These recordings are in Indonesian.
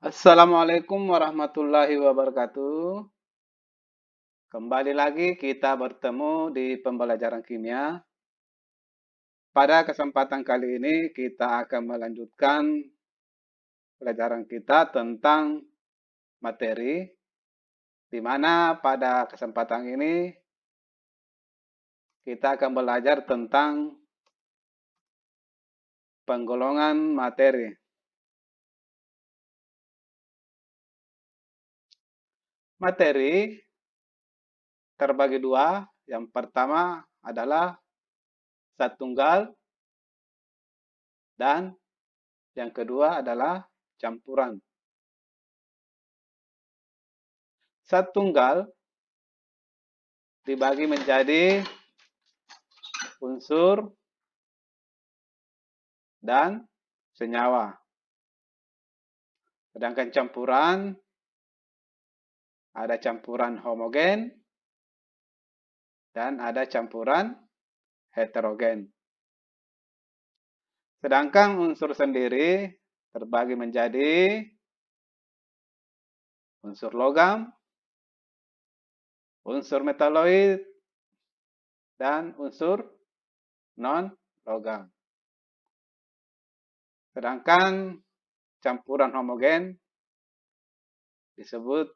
Assalamualaikum warahmatullahi wabarakatuh. Kembali lagi kita bertemu di pembelajaran kimia. Pada kesempatan kali ini kita akan melanjutkan pelajaran kita tentang materi, di mana pada kesempatan ini kita akan belajar tentang penggolongan materi. Materi terbagi dua. Yang pertama adalah zat tunggal dan yang kedua adalah campuran. Zat tunggal dibagi menjadi unsur dan senyawa. Sedangkan campuran, ada campuran homogen dan ada campuran heterogen. Sedangkan unsur sendiri terbagi menjadi unsur logam, unsur metaloid, dan unsur non-logam. Sedangkan campuran homogen disebut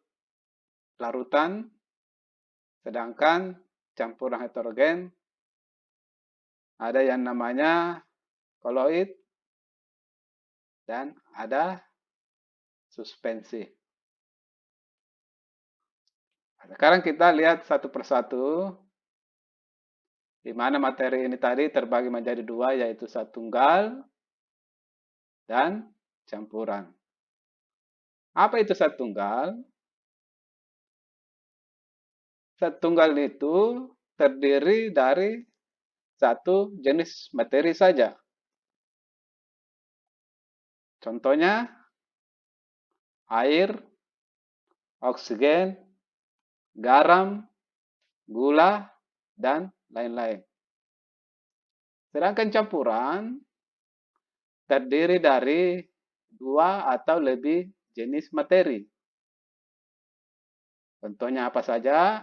larutan, sedangkan campuran heterogen ada yang namanya koloid dan ada suspensi. Sekarang kita lihat satu persatu, di mana materi ini tadi terbagi menjadi dua, yaitu zat tunggal dan campuran. Apa itu zat tunggal? Zat tunggal itu terdiri dari satu jenis materi saja. Contohnya air, oksigen, garam, gula, dan lain-lain. Sedangkan campuran terdiri dari dua atau lebih jenis materi. Contohnya apa saja?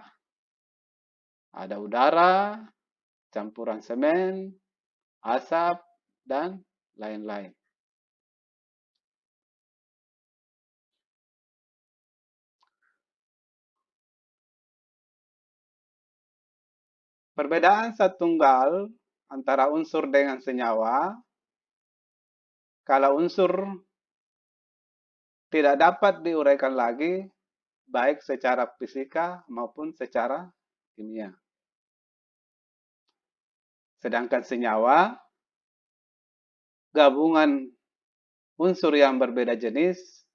Ada udara, campuran semen, asap, dan lain-lain. Perbedaan zat tunggal antara unsur dengan senyawa, kalau unsur tidak dapat diuraikan lagi, baik secara fisika maupun secara kimia. Sedangkan senyawa, gabungan unsur yang berbeda jenis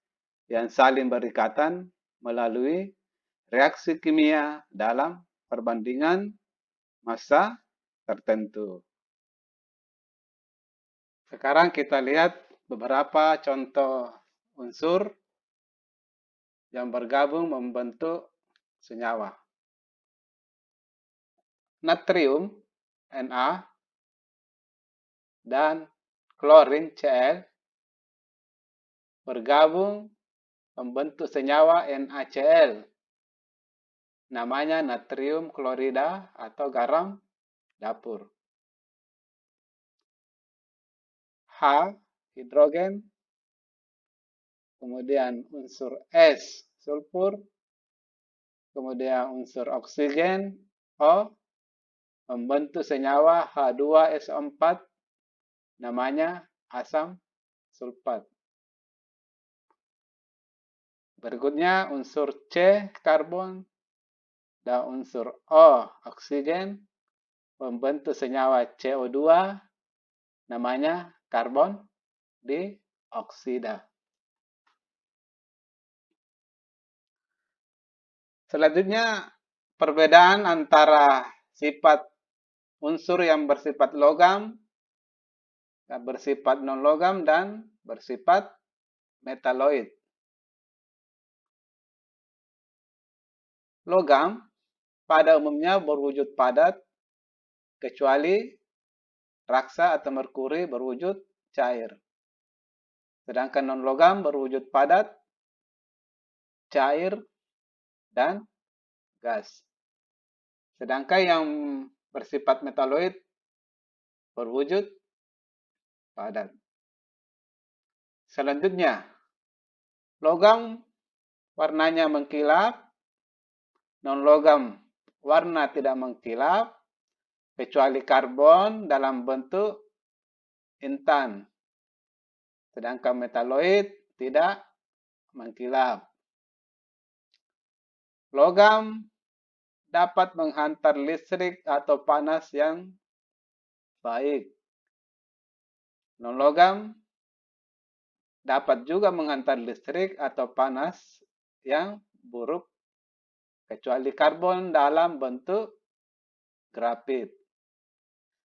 yang saling berikatan melalui reaksi kimia dalam perbandingan massa tertentu. Sekarang kita lihat beberapa contoh unsur yang bergabung membentuk senyawa. Natrium Na dan klorin Cl bergabung membentuk senyawa NaCl. Namanya natrium klorida atau garam dapur. H, hidrogen, kemudian unsur S, sulfur, kemudian unsur oksigen, O, membentuk senyawa H2SO4, namanya asam sulfat. Berikutnya unsur C, karbon, dan unsur O, oksigen, membentuk senyawa CO2, namanya karbon dioksida. Selanjutnya, perbedaan antara sifat unsur yang bersifat logam, bersifat non-logam, dan bersifat metaloid. Logam pada umumnya berwujud padat, kecuali raksa atau merkuri berwujud cair. Sedangkan non-logam berwujud padat cair, dan gas. Sedangkan yang bersifat metaloid berwujud padat. Selanjutnya, logam warnanya mengkilap, non-logam warna tidak mengkilap, kecuali karbon dalam bentuk intan. Sedangkan metaloid tidak mengkilap. Logam dapat menghantar listrik atau panas yang baik. Non-logam dapat juga menghantar listrik atau panas yang buruk, kecuali karbon dalam bentuk grafit.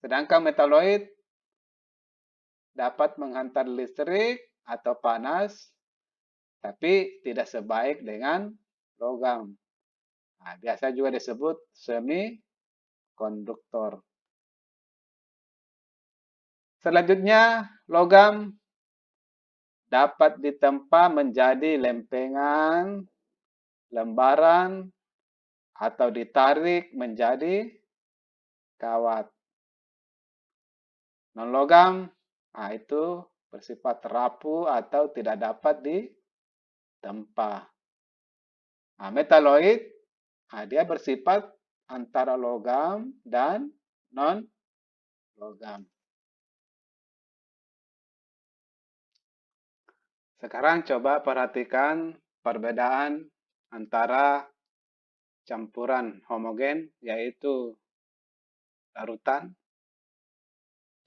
Sedangkan metaloid dapat menghantar listrik atau panas, tapi tidak sebaik dengan logam. Nah, biasa juga disebut semikonduktor. Selanjutnya, logam dapat ditempa menjadi lempengan, lembaran, atau ditarik menjadi kawat. Non-logam, itu bersifat rapuh atau tidak dapat ditempa. Metaloid, dia bersifat antara logam dan non-logam. Sekarang coba perhatikan perbedaan antara campuran homogen, yaitu larutan,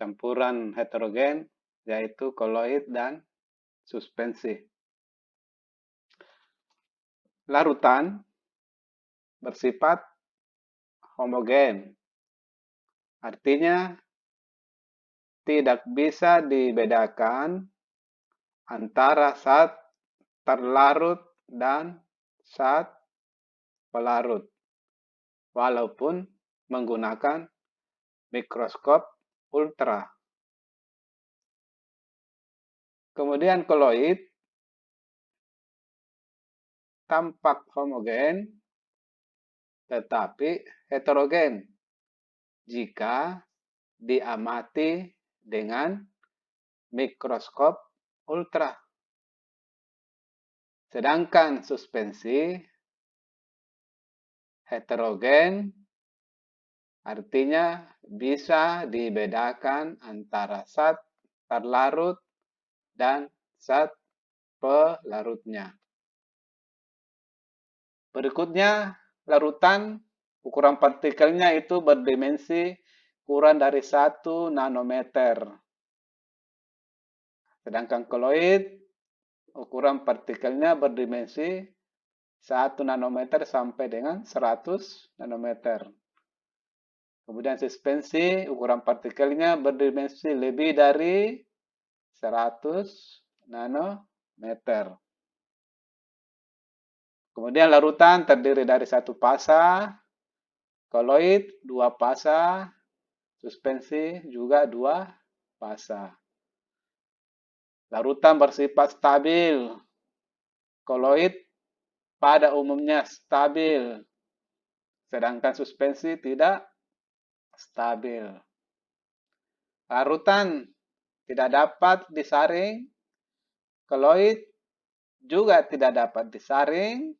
campuran heterogen, yaitu koloid dan suspensi. Larutan bersifat homogen, artinya tidak bisa dibedakan antara zat terlarut dan zat pelarut, walaupun menggunakan mikroskop ultra. Kemudian koloid tampak homogen tetapi heterogen jika diamati dengan mikroskop ultra. Sedangkan suspensi heterogen artinya bisa dibedakan antara zat terlarut dan zat pelarutnya. Berikutnya, larutan ukuran partikelnya itu berdimensi kurang dari 1 nanometer. Sedangkan koloid ukuran partikelnya berdimensi 1 nanometer sampai dengan 100 nanometer. Kemudian suspensi ukuran partikelnya berdimensi lebih dari 100 nanometer. Kemudian larutan terdiri dari satu fasa, koloid 2 fasa, suspensi juga 2 fasa. Larutan bersifat stabil, koloid pada umumnya stabil, sedangkan suspensi tidak stabil. Larutan tidak dapat disaring, koloid juga tidak dapat disaring,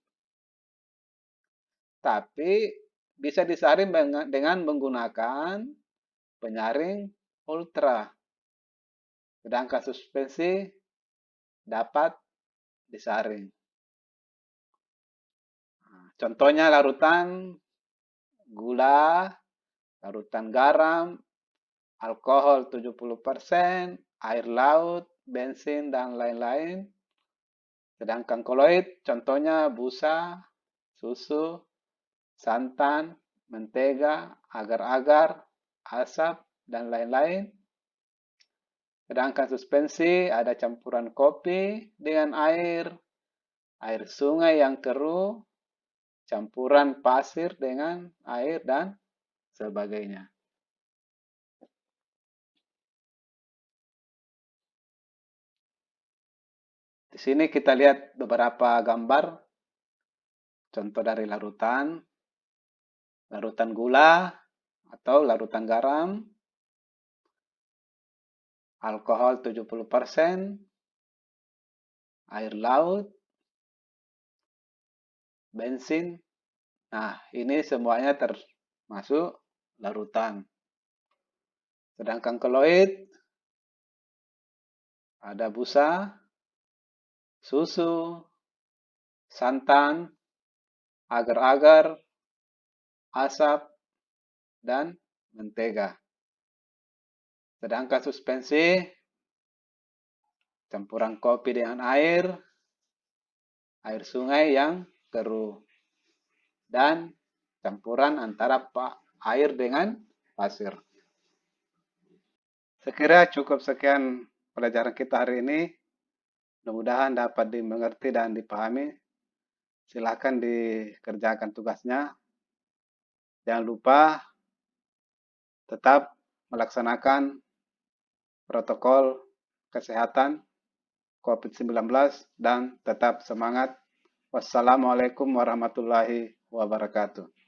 tapi bisa disaring dengan menggunakan penyaring ultra. Sedangkan suspensi dapat disaring. Contohnya larutan gula, larutan garam, alkohol 70%, air laut, bensin, dan lain-lain. Sedangkan koloid contohnya busa, susu, santan, mentega, agar-agar, asap, dan lain-lain. Sedangkan suspensi ada campuran kopi dengan air sungai yang keruh, campuran pasir dengan air, dan sebagainya. Di sini kita lihat beberapa gambar Contoh dari larutan gula atau larutan garam, alkohol 70%, air laut, bensin. Nah, ini semuanya termasuk larutan. Sedangkan koloid ada busa, susu, santan, agar-agar, asap, dan mentega. Sedangkan suspensi, campuran kopi dengan air sungai yang keruh, dan campuran antara air dengan pasir. Sekira cukup sekian pelajaran kita hari ini. Mudah-mudahan dapat dimengerti dan dipahami. Silakan dikerjakan tugasnya. Jangan lupa tetap melaksanakan protokol kesehatan COVID-19 dan tetap semangat. Wassalamualaikum warahmatullahi wabarakatuh.